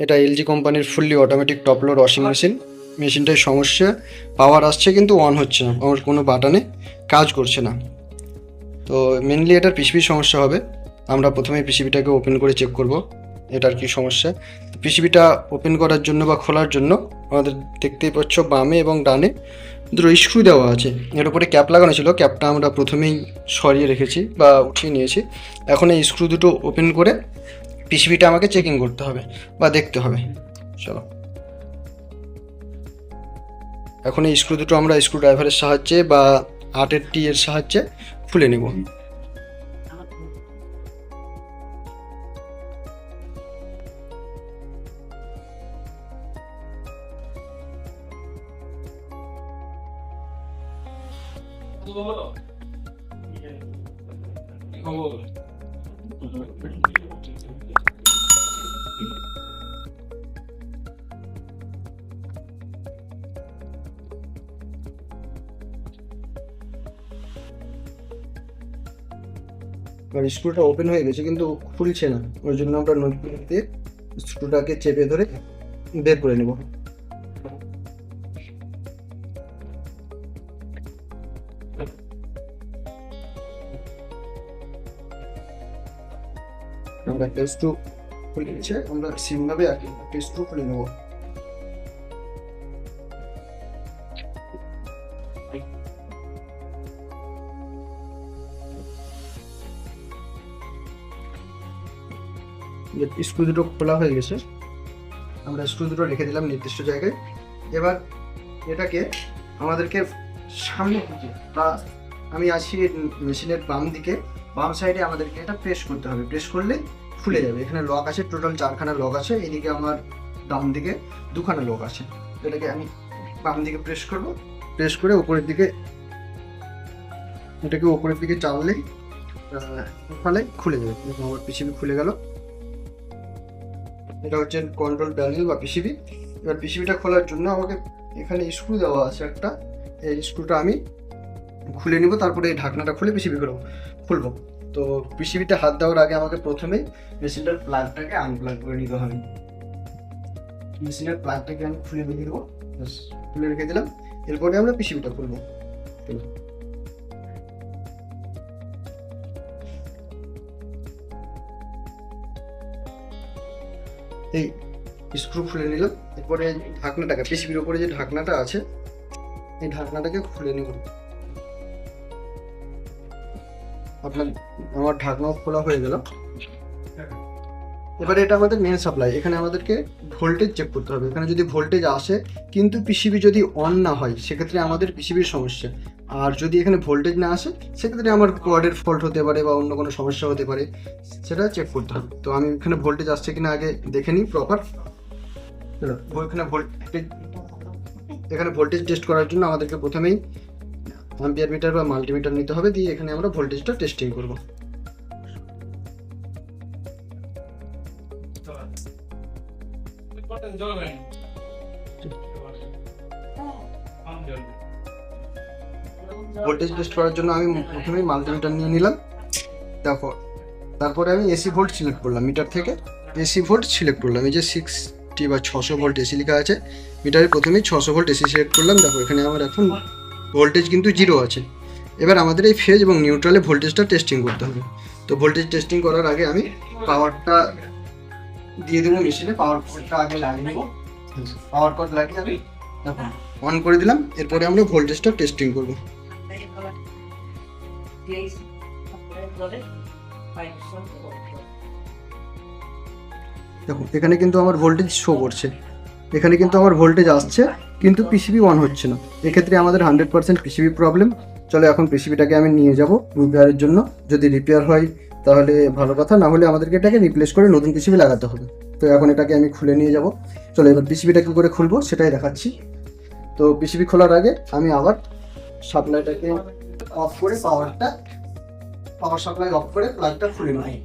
এটা এলজি কোম্পানির fully automatic top load washing machine. মেশিনটার সমস্যা, পাওয়ার আসছে কিন্তু অন হচ্ছে না, আমার কোনো বাটনে কাজ করছে না। তো মেনলি এটার পিসিবির সমস্যা হবে। আমরা প্রথমে পিসিবিটাকে ওপেন করে চেক করব এটার কি সমস্যা। পিসিবিটা ওপেন করার জন্য বা খোলার জন্য আমাদের দেখতেই পাচ্ছ বামে এবং ডানে দুটো স্ক্রু দেওয়া আছে। এর উপরে ক্যাপ লাগানো ছিল, ক্যাপটা আমরা প্রথমেই সরিয়ে রেখেছি বা উঠিয়ে নিয়েছি। এখন এই স্ক্রু দুটো ওপেন করে পিসিবিটা আমাকে চেকিং করতে হবে বা দেখতে হবে। চলো, এখন এই স্ক্রু দুটো আমরা স্ক্রু ড্রাইভারের সাহায্যে বা 8-এর টি এর সাহায্যে খুলে নেব। আর স্ক্রুটা ওপেন হয়ে গেছে কিন্তু খুলছে না, ওই জন্য আমরা নতুন দিয়ে স্ক্রুটাকে চেপে ধরে বের করে নেব। আমরা একটা স্ক্রু খুলেছে, আমরা সিমভাবে একটা স্ক্রু খুলে নেব। স্ক্রু দুটো খোলা হয়ে গেছে, আমরা স্ক্রু দুটো রেখে দিলাম নির্দিষ্ট জায়গায়। এবার এটাকে আমাদেরকে সামনে দিকে বা আমি আছি মেশিনের বাম দিকে, বাম সাইডে আমাদেরকে এটা প্রেস করতে হবে। প্রেস করলে খুলে যাবে। এখানে লক আছে, টোটাল 4খানা লক আছে। এদিকে আমার ডান দিকে 2খানা লক আছে। এটাকে আমি বাম দিকে প্রেস করব, প্রেস করে উপরের দিকে এটাকে উপরের দিকে চাললেই তাহলে খুলে যাবে। আমার পিসিবি খুলে গেল। এটা হচ্ছে কন্ট্রোল প্যানেল বা পিসিবি। এবার পিসিবিটা খোলার জন্য আমাকে এখানে স্ক্রু দেওয়া আছে একটা, এই স্ক্রুটা আমি খুলে নিব, তারপরে এই ঢাকনাটা খুলে পিসিবি খুলবো। তো পিসিবিতে হাত দেওয়ার আগে আমাকে প্রথমেই মেশিনটার প্লাগটাকে আনপ্লাগ করে নিতে হবে। মেশিনের প্লাগটাকে আমি খুলে রেখে দেবো, খুলে রেখে দিলাম। এরপরে আমরা পিসিবিটা খুলবো। এই স্ক্রু খুলে নিলাম। এরপরে ঢাকনাটাকে, পিসিবির উপরে যে ঢাকনাটা আছে এই ঢাকনাটাকে খুলে নিব। আমার ঢাকনাও খোলা হয়ে গেল। এবারে এটা আমাদের মেন সাপ্লাই, এখানে আমাদেরকে ভোল্টেজ চেক করতে হবে। এখানে যদি ভোল্টেজ আসে কিন্তু পিসিবি যদি অন না হয় সেক্ষেত্রে আমাদের পিসিবির সমস্যা। আর যদি এখানে ভোল্টেজ না আসে সেক্ষেত্রে আমার কোয়ার্ডের ফল্ট হতে পারে বা অন্য কোনো সমস্যা হতে পারে, সেটা চেক করতে হবে। তো আমি এখানে ভোল্টেজ আসছে কিনা আগে দেখে নিই প্রপার। এখানে ভোল্টেজ টেস্ট করার জন্য আমাদেরকে প্রথমেই অ্যাম্পিয়ার মিটার বা মাল্টিমিটার নিতে হবে, দিয়ে এখানে আমরা ভোল্টেজটা টেস্টিং করব। ভোল্টেজ টেস্ট করার জন্য আমি প্রথমেই মাল্টিমিটার নিয়ে নিলাম। দেখো, তারপরে আমি এসি ভোল্ট সিলেক্ট করলাম। মিটার থেকে এসি ভোল্ট সিলেক্ট করলাম। এই যে 60 বা 600 ভোল্ট এসি লেখা আছে, মিটারে প্রথমেই 600 ভোল্ট এসি সিলেক্ট করলাম। দেখো এখানে আমার এখন ভোল্টেজ কিন্তু 0 আছে। এবার আমাদের এই ফেজ এবং নিউট্রালে ভোল্টেজটা টেস্টিং করতে হবে। তো ভোল্টেজ টেস্টিং করার আগে আমি পাওয়ারটা দিয়ে দেবো মেশিনে। পাওয়ার কর্ডটা আগে লাগিয়ে নেবো। পাওয়ার কর্ড লাগিয়ে আমি দেখো অন করে দিলাম। এরপরে আমরা ভোল্টেজটা টেস্টিং করবো। দেখো এখানে কিন্তু আমার ভোল্টেজ শো করছে, এখানে কিন্তু আমার ভোল্টেজ আসছে কিন্তু পিসিবি অন হচ্ছে না। এক্ষেত্রে আমাদের 100% পিসিবি প্রবলেম। চলো এখন পিসিবিটাকে আমি নিয়ে যাব রিপেয়ারের জন্য। যদি রিপেয়ার হয় তাহলে ভালো কথা, না হলে আমাদেরকে এটাকে রিপ্লেস করে নতুন পিসিবি লাগাতে হবে। তো এখন এটাকে আমি খুলে নিয়ে যাব। চলো এবার পিসিবিটা কী করে খুলবো সেটাই দেখাচ্ছি। তো পিসিবি খোলার আগে আমি আবার সাপ্লাইটাকে অফ করে পাওয়ার সাপ্লাই অফ করে প্লাগটা খুলে নিই।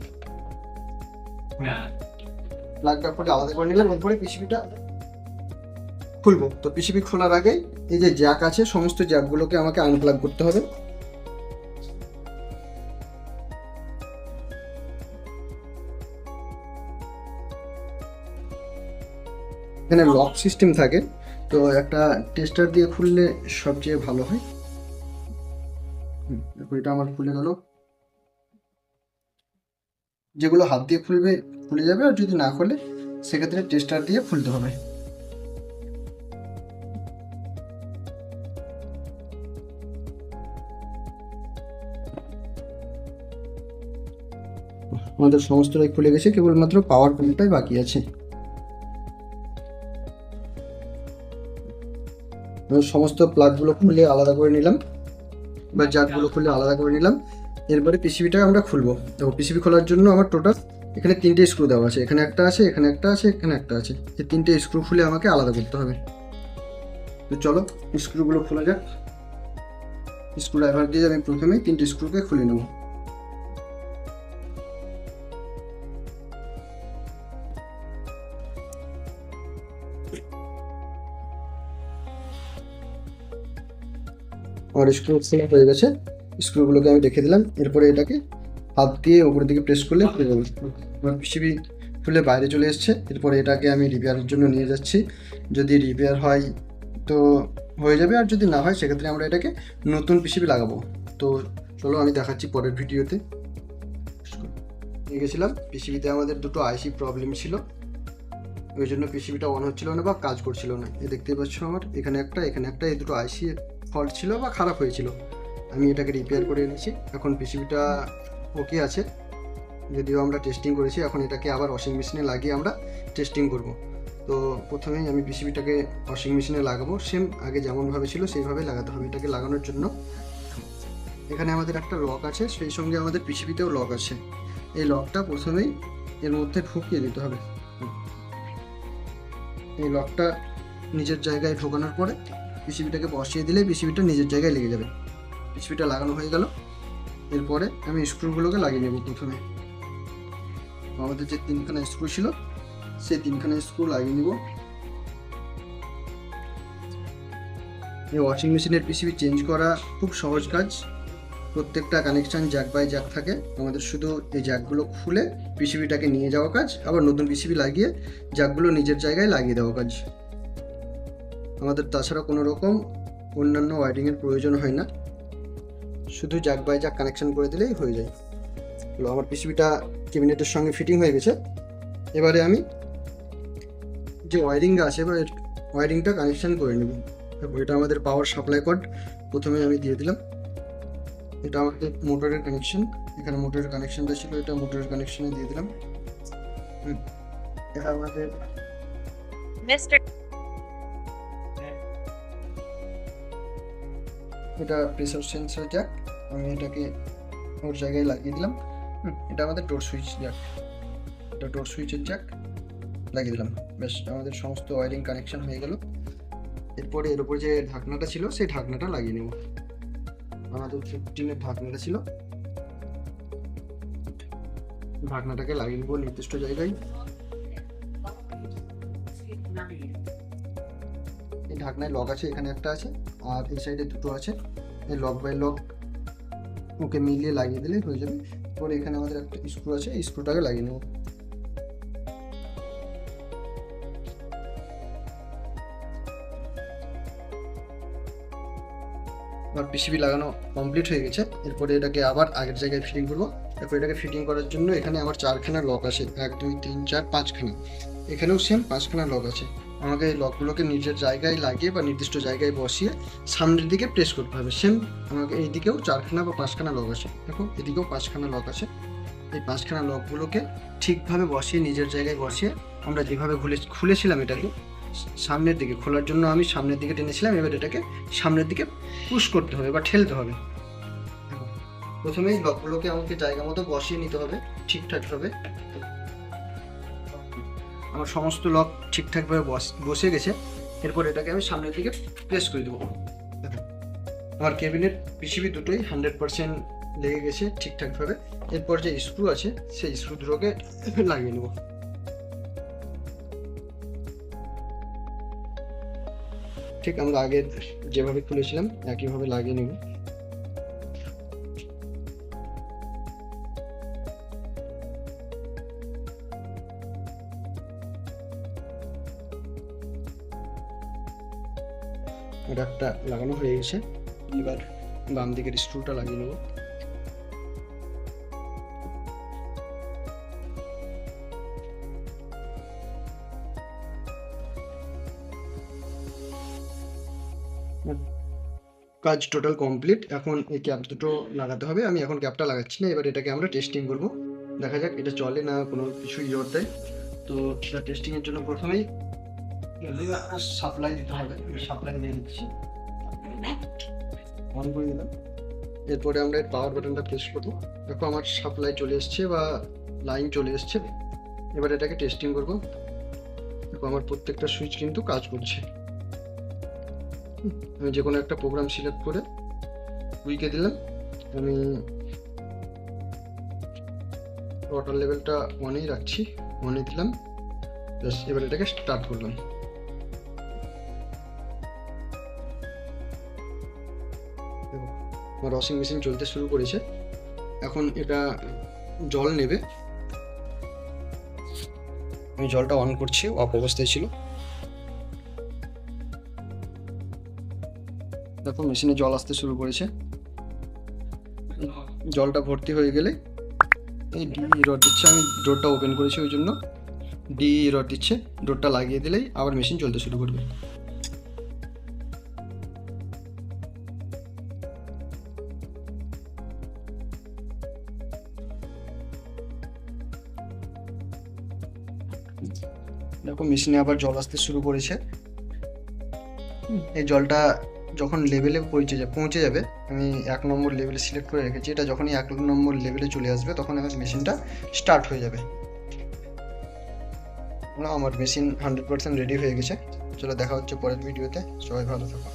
প্লাগটা খুলে আলাদা করে নিলাম। এরপরে পিসিবিটা খুলবো। তো পিসিবি খোলার আগে এই যে জ্যাক আছে, সমস্ত জ্যাকগুলোকে আমাকে আনপ্লাগ করতে হবে। এখানে লক সিস্টেম থাকে, তো একটা টেস্টার দিয়ে খুললে সবচেয়ে ভালো হয়। দেখো এটা আমার খুলে গেল। যেগুলো হাত দিয়ে খুলবে খুলে যাবে, আর যদি না খোলে সেক্ষেত্রে টেস্টার দিয়ে খুলতে হবে। আমাদের সমস্তটাই খুলে গেছে, কেবলমাত্র পাওয়ার পয়েন্টটাই বাকি আছে। সমস্ত প্লাগগুলো খুলে আলাদা করে নিলাম, বা জারগুলো খুলে আলাদা করে নিলাম। এরপরে পিসিবিটা আমরা খুলবো। দেখো পিসিবি খোলার জন্য আমার টোটাল এখানে 3টে স্ক্রু দেওয়া আছে, এখানে একটা আছে, এখানে একটা আছে, এখানে একটা আছে। এই 3টে স্ক্রু খুলে আমাকে আলাদা করতে হবে। তো চলো স্ক্রুগুলো খোলা যাক। স্ক্রু ড্রাইভার দিয়ে আমি প্রথমেই 3টে স্ক্রুকে খুলে নেব। আমার স্ক্রু খোলা হয়ে গেছে, স্ক্রুগুলোকে আমি রেখে দিলাম। এরপরে এটাকে হাত দিয়ে উপরের দিকে প্রেস করলে খুলে যাবে। আমার পিসিবি খুলে বাইরে চলে এসছে। এরপরে এটাকে আমি রিপেয়ারের জন্য নিয়ে যাচ্ছি। যদি রিপেয়ার হয় তো হয়ে যাবে, আর যদি না হয় সেক্ষেত্রে আমরা এটাকে নতুন পিসিবি লাগাবো। তো চলো আমি দেখাচ্ছি পরের ভিডিওতে। নিয়ে গেছিলাম, পিসিবিতে আমাদের দুটো আইসি প্রবলেম ছিল, ওই জন্য পিসিবিটা অন হচ্ছিল না বা কাজ করছিল না। এ দেখতেই পাচ্ছ আমার এখানে একটা, এখানে একটা, এই দুটো আইসি ফল্ট ছিল বা খারাপ হয়েছিল। আমি এটাকে রিপেয়ার করে এনেছি। এখন পিসিবিটা ওকে আছে, যদিও আমরা টেস্টিং করেছি। এখন এটাকে আবার ওয়াশিং মেশিনে লাগিয়ে আমরা টেস্টিং করব। তো প্রথমেই আমি পিসিবিটাকে ওয়াশিং মেশিনে লাগাবো। সেম আগে যেমনভাবে ছিল সেইভাবে লাগাতে হবে। এটাকে লাগানোর জন্য এখানে আমাদের একটা লক আছে, সেই সঙ্গে আমাদের পিসিবিতেও লক আছে। এই লকটা প্রথমেই এর মধ্যে ঢুকিয়ে দিতে হবে। এই লকটা নিজের জায়গায় ঢোকানোর পরে পিসিবিটাকে বসিয়ে দিলে পিসিবিটা নিজের জায়গায় লেগে যাবে। পিসিবিটা লাগানো হয়ে গেল। এরপরে আমি স্ক্রুগুলোকে লাগিয়ে নেব। প্রথমে আমাদের যে 3খানা স্ক্রু ছিল সেই 3খানা স্ক্রু লাগিয়ে নিব। এই ওয়াশিং মেশিনের পিসিবি চেঞ্জ করা খুব সহজ কাজ। প্রত্যেকটা কানেকশান জ্যাক বাই জ্যাক থাকে, আমাদের শুধু এই জ্যাকগুলো খুলে পিসিবিটাকে নিয়ে যাওয়া কাজ, আবার নতুন পিসিবি লাগিয়ে জ্যাকগুলো নিজের জায়গায় লাগিয়ে দেওয়া কাজ। আমাদের তাছাড়া কোনো রকম অন্যান্য ওয়ারিংয়ের প্রয়োজন হয় না, শুধু জ্যাক বাই জ্যাক কানেকশান করে দিলেই হয়ে যায়। আমার পিসিবিটা ক্যাবিনেটের সঙ্গে ফিটিং হয়ে গেছে। এবারে আমি যে ওয়ারিংটা আছে এবার ওয়ারিংটা কানেকশান করে নেব। এটা আমাদের পাওয়ার সাপ্লাই কর্ড, প্রথমে আমি দিয়ে দিলাম। এটা আমাদের মোটরের কানেকশন, এখানে মোটরের কানেকশনটা ছিল, এটা মোটরের কানেকশনে দিয়ে দিলাম। এটা আমাদের এটা প্রেসার সেন্সর জ্যাক, আমি এটাকে ওর জায়গায় লাগিয়ে দিলাম। এটা আমাদের ডোর সুইচ জ্যাক, এটা ডোর সুইচের জ্যাক লাগিয়ে দিলাম। বেশ, আমাদের সমস্ত ওয়ারিং কানেকশন হয়ে গেল। এরপরে এর উপর যে ঢাকনাটা ছিল সেই ঢাকনাটা লাগিয়ে নেব। আমাদের 15-এর ঢাকনাটা ছিল, ঢাকনাটাকে লাগিয়ে নেব নির্দিষ্ট জায়গায়। এই ঢাকনায় লক আছে, এখানে একটা আছে আর এই সাইডে দুটো আছে। এই লক বাই লক ওকে মিলিয়ে লাগিয়ে দিলে হয়ে যাবে। পরে এখানে আমাদের একটা স্ক্রু আছে, এই স্ক্রুটাকে লাগিয়ে নেব। আমার পিসিবি লাগানো কমপ্লিট হয়ে গেছে। এরপরে এটাকে আবার আগের জায়গায় ফিটিং করবো। এরপর এটাকে ফিটিং করার জন্য এখানে আমার 4খানা লক আছে, 1 2 3 4 5খানা। এখানেও সেম 5খানা লক আছে। আমাকে এই লকগুলোকে নিজের জায়গায় লাগিয়ে বা নির্দিষ্ট জায়গায় বসিয়ে সামনের দিকে প্রেস করতে হবে। সেম আমাকে এইদিকেও 4খানা বা 5খানা লক আছে, দেখো এদিকেও 5খানা লক আছে। এই 5খানা লকগুলোকে ঠিকভাবে বসিয়ে নিজের জায়গায় বসিয়ে আমরা যেভাবে খুলেছিলাম এটাকে সামনের দিকে খোলার জন্য আমি সামনের দিকে টেনেছিলাম, এবার এটাকে সামনের দিকে পুশ করতে হবে বা ঠেলতে হবে। প্রথমেই লকগুলোকে আমাকে জায়গা মতো বসিয়ে নিতে হবে ঠিকঠাকভাবে। আমার সমস্ত লক ঠিকঠাকভাবে বসে গেছে। এরপর এটাকে আমি সামনের দিকে প্রেস করে দেবো। আমার ক্যাবিনেট পিসিবি দুটোই 100% লেগে গেছে ঠিকঠাকভাবে। এরপর যে স্ক্রু আছে সেই স্ক্রু দুটোকে লাগিয়ে নেব। ঠিক আমরা আগে যেভাবে খুলেছিলাম একইভাবে লাগিয়ে নেব। র্যাপটা লাগানো হয়ে গেছে। এবার বাম দিকের স্ক্রুটা লাগিয়ে নেব। কাজ টোটাল কমপ্লিট। এখন এই ক্যাপ দুটো লাগাতে হবে। আমি এখন ক্যাপটা লাগাচ্ছি না, এবার এটাকে আমরা টেস্টিং করব। দেখা যাক এটা চলে না কোনো কিছু ইরর দেয়। তো সেটা টেস্টিংয়ের জন্য প্রথমেই সাপ্লাই দিতে হবে। সাপ্লাই নিয়ে নিচ্ছি, অন করে দিলাম। এরপরে আমরা এর পাওয়ার বাটনটা প্রেস করবো। দেখো আমার সাপ্লাই চলে এসছে বা লাইন চলে এসছে। এবার এটাকে টেস্টিং করব। দেখো আমার প্রত্যেকটা সুইচ কিন্তু কাজ করছে। আমি যে কোনো একটা প্রোগ্রাম সিলেক্ট করে উইকে দিলাম। আমি ওয়াটার লেভেলটা অনেই রাখছি, অনে দিলাম। জাস্ট এবার এটাকে স্টার্ট করলাম। আমার ওয়াশিং মেশিন চলতে শুরু করেছে। এখন এটা জল নেবে। আমি জলটা অন করছি, অফ অবস্থায় ছিল। দেখো মেশিনে জল আসতে শুরু করেছে। জলটা ভর্তি হয়ে গেলে এই ডি রড দিচ্ছে। আমি ডোরটা ওপেন করেছি ওই জন্য ডি রড দিচ্ছে। ডোরটা লাগিয়ে দিলেই আবার মেশিন চলতে শুরু করবে। দেখো মেশিনে আবার জল আসতে শুরু করেছে। এই জলটা যখন লেভেলে পৌঁছে যাবে, আমি 1 নম্বর লেভেলে সিলেক্ট করে রেখেছি। এটা যখনই 1 নম্বর লেভেলে চলে আসবে তখন আমার মেশিনটা স্টার্ট হয়ে যাবে। আমার মেশিন 100% রেডি হয়ে গেছে। চলো দেখা হচ্ছে পরের ভিডিওতে। সবাই ভালো থাকো।